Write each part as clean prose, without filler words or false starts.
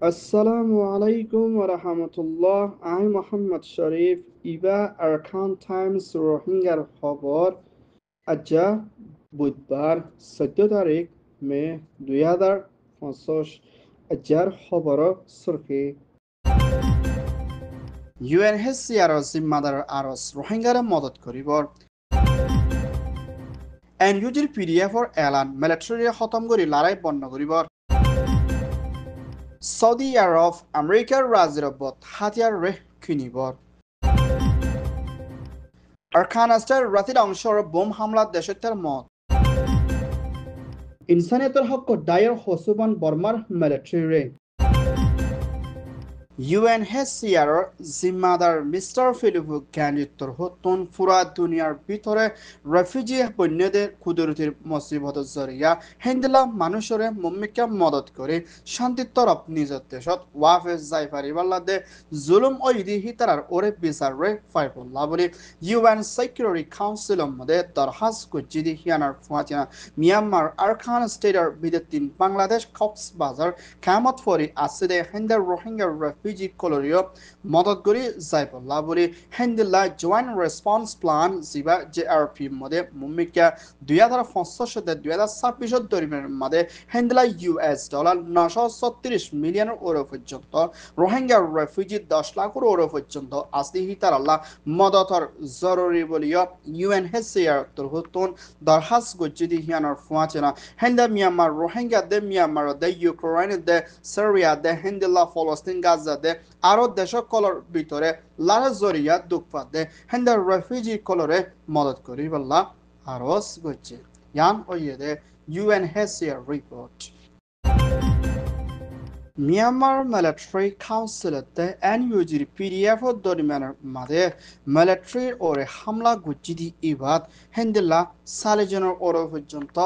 Assalamu alaikum wa rahmatullah. I'm Muhammad Sharif. Iba Arkan Times রোহিঙ্গার খবর আজ্জা বুধবার 14 তারিখ মে 2025 আজ্জার খবর সুরখি ইউএনএইচসিআৰৰ জিম্মাদাৰ আৰছ রোহিঙ্গাৰে মদত কৰিবৰ এনইউজিৰ পিডিএফৰ এলান মিলিটাৰীয়ে খতম কৰি লৰাই বন্ধ কৰিবৰ সৌদি আরব আমেরিকার রাজরবত হাতিয়ার রে কিনিবর আরখানাস্টার রাতির অংশর বোম হামলা দেশের মত ইনসানিয়তের হক দায়ের হসুবান বর্মার মিলিটারি রে ইউএনএইচসিআৰৰ জিম্মাদার মিস্টার ফিলিপো গ্যান্ডিত্তর হতুন পুরা দুনিয়ার ভিতরে রেফিউজি বন্যদের কুদরতির মুসিবত জরিয়া হেন্দিলা মানুষরে মম্মিকা মদত করে শান্তির তরফ নিজের দেশত ওয়াফেজ যাই পারিবাল্লা দে জুলুম ও ইদি হিতারার ওরে বিচার রে ফাইফুল্লাহ বলে ইউএন সিকিউরিটি কাউন্সিলের মধ্যে দরহাস কুজিদি হিয়ানার ফুয়াচিনা মিয়ানমার আরখান স্টেটের বিদেতিন বাংলাদেশ কক্সবাজার কামত ফরি আসিদে হেন্দার রোহিঙ্গা রেফিউজি কলরিও মদত করি যাইবল্লাহ বলে হেন্দিল্লা জয়েন্ট রেসপন্স প্ল্যান জিবা জেআরপি মধ্যে মুম্মিকা 2025 থেকে 2026 দরিমের মধ্যে হেন্দিল্লা $936 মিলিয়ন ইউরো পর্যন্ত রোহিঙ্গা রেফিউজি 10 লাখ ইউরো পর্যন্ত আসলি হিতার আল্লাহ মদতর জরুরি বলিও ইউএনএইচসিআর তরহুতুন দরহাস গজ্জিদি হিয়ানর ফুয়াচেনা হেন্দা মিয়ানমার রোহিঙ্গা দে মিয়ানমার দে ইউক্রেন দে সিরিয়া দে হেন্দিল্লা ফলস্তিন গাজা দে আরো দেশ কলর ভিতরে লারা জরিয়া দুঃখপাত দে হেন্দা রেফিউজি কলরে মদত করি বললা আরস গজ্জি ইয়ান ওয়ে দে ইউএনএইচসিআর রিপোর্ট মিয়ানমার মিলিটারি কাউন্সিলতে এনইউজির পিডিএফ দরিমানের মাঝে মিলিটারির ওরে হামলা গুজিদি ইবাদ হেন্দিল্লা সালেজনের ওরে পর্যন্ত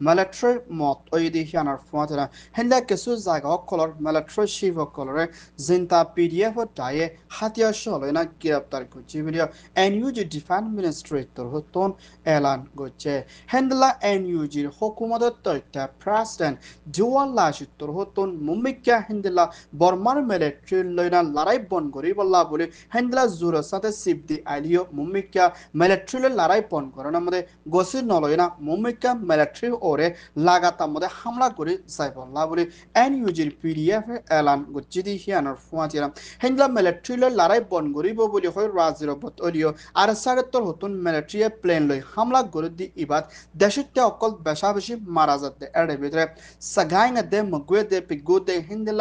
মিলিটারির মত ওইদি হিয়ানার ফুয়াতেনা হেন্দা কিছু জায়গা colour military Shiva কলরে Zinta PDF দায়ে হাতিয়ার সলয়না গ্রেপ্তার গুজি বিলিও এনইউজি ডিফেন্স মিনিস্ট্রি তরহতন এলান গুজে হেন্দিল্লা এনইউজির হুকুমতের তথ্য প্রেসিডেন্ট জোয়ান লাশিত তরহতন মুম্বিকা হেন্দিলা বর্মার মিলিটারি লইনা লড়াই বন করি বল্লা বলে হেন্দিলা জোরের সাথে সিপদি আইলিও মুম্বিকা মিলিটারি লড়াই বন করার মধ্যে গসির নলয়না মুম্বিকা মিলিটারি ওরে লাগাতার মধ্যে হামলা করে যাই বল্লা বলে এনইউজির পিডিএফ এলান গজ্জিদি হিয়ানোর ফুয়াচিরা হেন্দিলা মিলিটারি লড়াই বন করিব বলে হয় রাজিরবত অলিও আর সাড়েত্তর হতুন মিলিটারি প্লেন লই হামলা করে দি ইবাদ দেশে অকল বেশা বেশি মারা যাতে এর ভিতরে সাগাইনা দে মগুয়ে দে পিগু দে হিন্দিলা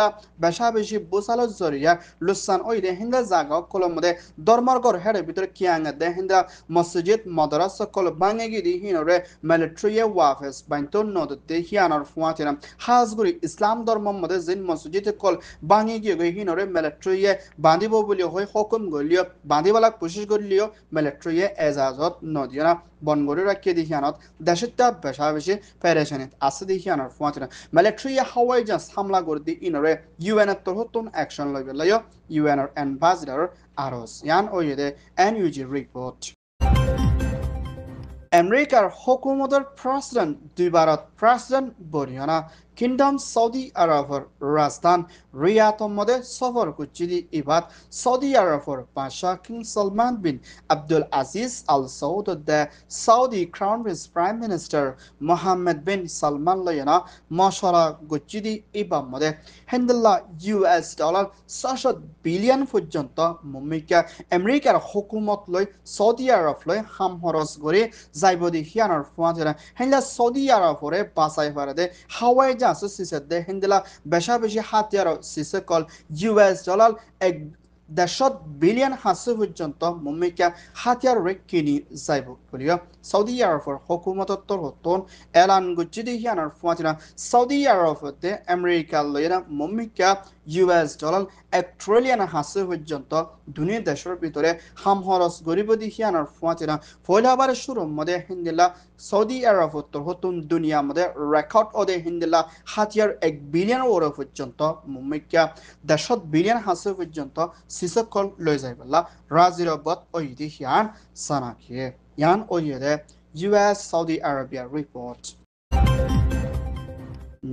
বেশা বেশি বুসালো জরিয়া লুসান ওইদে হিন্দা জাগা কলমদে দরমারগর হেড়ে ভিতরে কিয়াঙ্গা দে হিন্দা মসজিদ মাদ্রাসা কল বাঙে গিদি হিনরে মিলিটারি ওয়াফেস বাইন্তন নদতে হিয়ানার ফুয়াতিনা হাজগুরি ইসলাম ধর্ম মধ্যে জিন মসজিদ কল বাঙে গিয়ে হিনরে মিলিটারি বাঁধিব বলি হয় হুকুম গলিও বাঁধিবালাক কোশিশ করলিও মিলিটারি এজাজত নদিয়া বনগরি রাখিয়ে দিহিয়ানত দেশটা বেশা বেশি পেরেশানিত আছে দিহিয়ানার ফুয়াতিনা মিলিটারি হাওয়াই জাহাজ হামলা করে দি ইনরে ইউএন এর তরহতুন অ্যাকশন লইবে লইও ইউএন এর অ্যাম্বাসিডর আরস ইয়ান ওইদে এনইউজি রিপোর্ট আমেরিকার হুকুমতের প্রেসিডেন্ট দুইবারত প্রেসিডেন্ট বনিয়ানা কিংডম সৌদি আরবের রাজধান রিয়াদর মধ্যে সফর করছিলি ইবাদ সৌদি আরবের বাদশাহ king Salman bin Abdul Aziz al Saud দে Saudi crown prince prime minister Mohammad bin Salman লয়না মশলা গচ্ছিলি ইবাদ মধ্যে হেন্দিল্লা $600 বিলিয়ন পর্যন্ত মুম্মিকা আমেরিকার হুকুমত লই সৌদি আরব লই হাম খরচ করে যাইব দি হিয়ানোর ফুয়াজেরা হেন্দিলা সৌদি আরবরে বাঁচাই পারে দে হাওয়াই জাহাজ সিসে দে হেন্দিলা বেশা বেশি হাতিয়ার সিসে কল $1.1 বিলিয়ন হাসে পর্যন্ত মুম্মিকা হাতিয়ার রে কিনি যাইব বলিও সৌদি আরবের হুকুমতর তরহতন এলান গুজিদি হিয়ানোর ফুয়াজেরা সৌদি আরবতে আমেরিকা লইরা মুম্মিকা $1 ট্রিলিয়ন হাসে পর্যন্ত দুনিয়া দেশের ভিতরে হাম খরচ গরিব দিহিয়ানোর ফুয়াচিনা ফয়লাবার শুরুর মধ্যে হিন্দিলা সৌদি আরব হতুন দুনিয়া মধ্যে রেকর্ড ওদে হিন্দিলা হাতিয়ার $1 বিলিয়ন পর্যন্ত মুম্মিকা 10 বিলিয়ন হাসে পর্যন্ত সিসকল লই যাইবলা রাজিরবত ওই দিহিয়ান সানাকিয়ে ইয়ান ওইদে US Saudi Arabia report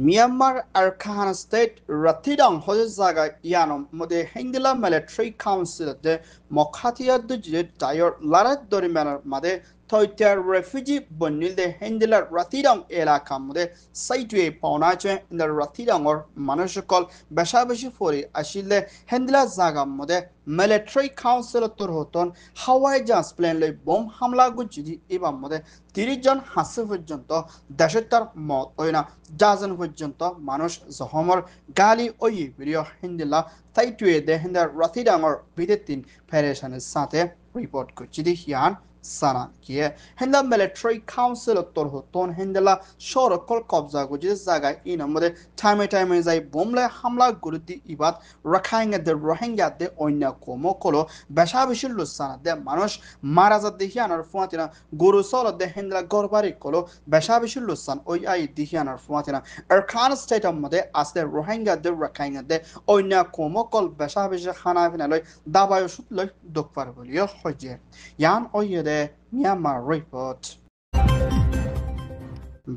Myanmar Arkan State Ratidang Hoja Zaga Yanom Mode Hengila Military Council de Mokhatia Dujit Tayor Larat Dorimanar Made Toiter refugee bonil de Hendila Ratidang Ela Kamude Saitue Paunache in the Ratidang or Manushakol Bashabashi Fori Ashile Hendila Zaga Mode Military Council Turhoton Hawaii Jas Plainly Bomb Hamla Gujidi Ibam Mode Tirijan Hasifujunto Dashetar Mot Oina Jazen Vujunto Manush Zohomor Gali Oyi Video Hindila Saitue de Henda Ratidang or Bidetin Pereshan Sate report Kuchidi Hian Sana kiye henda military council torhoton hendela shor kol kobza guji zaga inamode time zai bomle hamla gurudi ibat rakhainga de rohingya de onya komo kolo beshabishil lusana de manush maraza de hianar fuatina guru solo de hendela gorbari kolo beshabishil lusan oy ai de hianar fuatina Arkan state amode asde rohingya de rakhainga de onya komo kol beshabish khana finaloy dabayo shutloy dokpar boliyo hoje yan oyede Myanmar report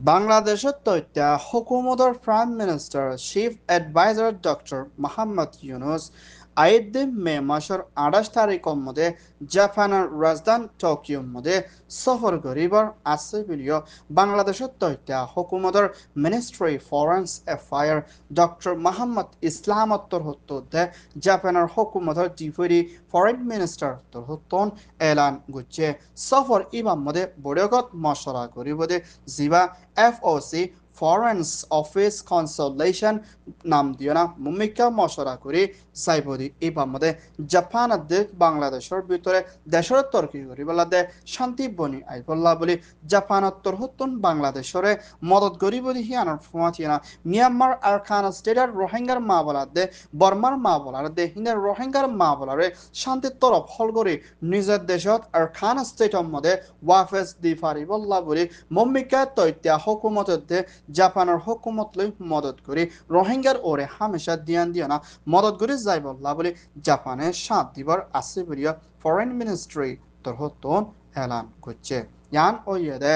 Bangladeshত তথ্য হুকুমতৰ Prime Minister Chief Advisor Dr. Muhammad Yunus আইদ মে মাসের 28 তারিখের মধ্যে জাপানের রাজধানী টোকিওর মধ্যে সফর করিবার আছে বলিও বাংলাদেশের তথ্য হুকুমতৰ ministry foreign affair doctor Mohammad Islam তরহত্তে জাপানের হুকুমতৰ ডিপুটি ফরেন মিনিস্টার তরহত্তন এলান গুছে সফর ইবার মধ্যে বড়গত মশলা করিবদে জিবা FOC Foreign Office Consultation নাম দিও না মুমিকা মশরা করে যাইবদি এবার মধ্যে জাপান দে বাংলাদেশের ভিতরে দেশের তর্কি করি বলাদে শান্তি বনি আইবল্লা বলি জাপানত্তর হতন বাংলাদেশরে মদত গরিবদি হিয়ানোর ফুয়াটিনা মিয়ানমার আরকান স্টেটের রোহিঙ্গার মা বলাদে বর্মার মা বলার দে হিন্দের রোহিঙ্গার মা বলারে শান্তির তরফ হল করে নিজের দেশত আরকান স্টেটের মধ্যে ওয়াফেস দি ফারিবল্লা বলি মুমিকা তৈত্যা হুকুমতের দে জাপানের হুকুমত লৈ মদত করে রোহিঙ্গার ওরে হামেশা দিয়ান দিয়ানা মদত করে যাইবল্লা বলে জাপানের 7 দিবার আছে বলিয়া ফরেন মিনিস্ট্রি তরহতন এলান করছে ইয়ান ওয়েদে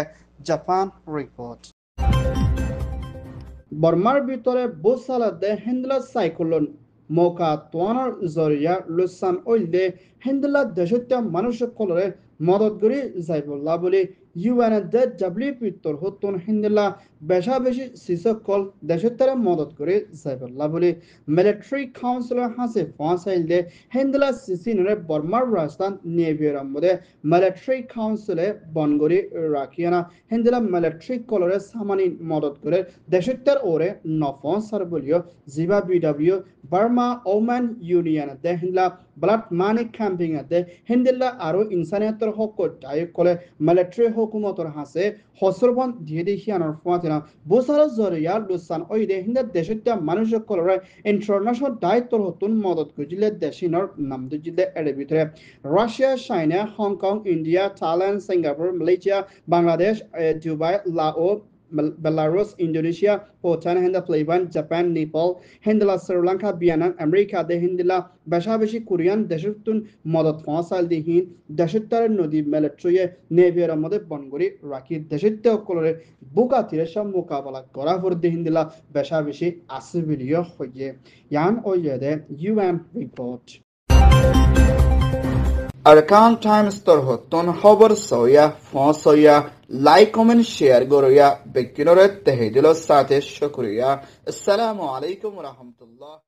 জাপান রিপোর্ট বর্মার ভিতরে বোসালাদে হিন্দলা সাইক্লোন মৌকা তোয়ানোর জরিয়া লুসান ওইলে হিন্দলা দেশত্য মানুষ কলরে মদত করে যাইবল্লা বলে UNWP তরহতন হিন্দলা বেশা বেশি শিশকল দেশত্তরে মদত করে যাইবল্লা বলে মিলিটারি কাউন্সিলর হাসে ফাঁসাইল দে হিন্দলা সিসিনরে বর্মার রাজধান নেভিয়ার মধ্যে মিলিটারি কাউন্সিলে বনগরি রাখিয়ানা হিন্দলা মিলিটারি কলরে সামানি মদত করে দেশত্তর ওরে নফসার বলিও জিবা BW বার্মা ওম্যান ইউনিয়ন দে হিন্দলা ব্লাড মানি ক্যাম্পিং দে হিন্দলা আরো ইনসানিয়তর হক দায়ক কলে মিলিটারি হুকুমতর হাসে হসরবন দিয়ে দেখিয়ানোর ফুয়াতিনা বোসার জরিয়া লুসান ওই দে হিন্দের দেশত্য মানুষ কলরে ইন্টারন্যাশনাল দায়িত্বর হতুন মদত গুজিলে দেশিনর নাম দুজিলে এর ভিতরে Russia China Hong Kong India Thailand Singapore Malaysia Bangladesh Dubai Lao Belarus, Indonesia, Bhutan, Hinda Philippines, Japan, Nepal, Hindala Sri Lanka, Vietnam, America, de Hindala Bashabashi Korean, Deshutun, Modat Fonsal de Hind, Deshitar Nodi Military, Navy Ramade Bongori, Raki, Deshita Colore, Buka Tiresha Mukabala, Kora for the Hindala Bashabashi, Asivilio Hoye, Yan Oyede, UN report. Arkan Times Torhoton Hover Soya, Fon Soya, like, comment, share, Goroya, Bekinoret, Tehedilo Sate, Shokuria. Assalamu alaikum wa rahmatullah.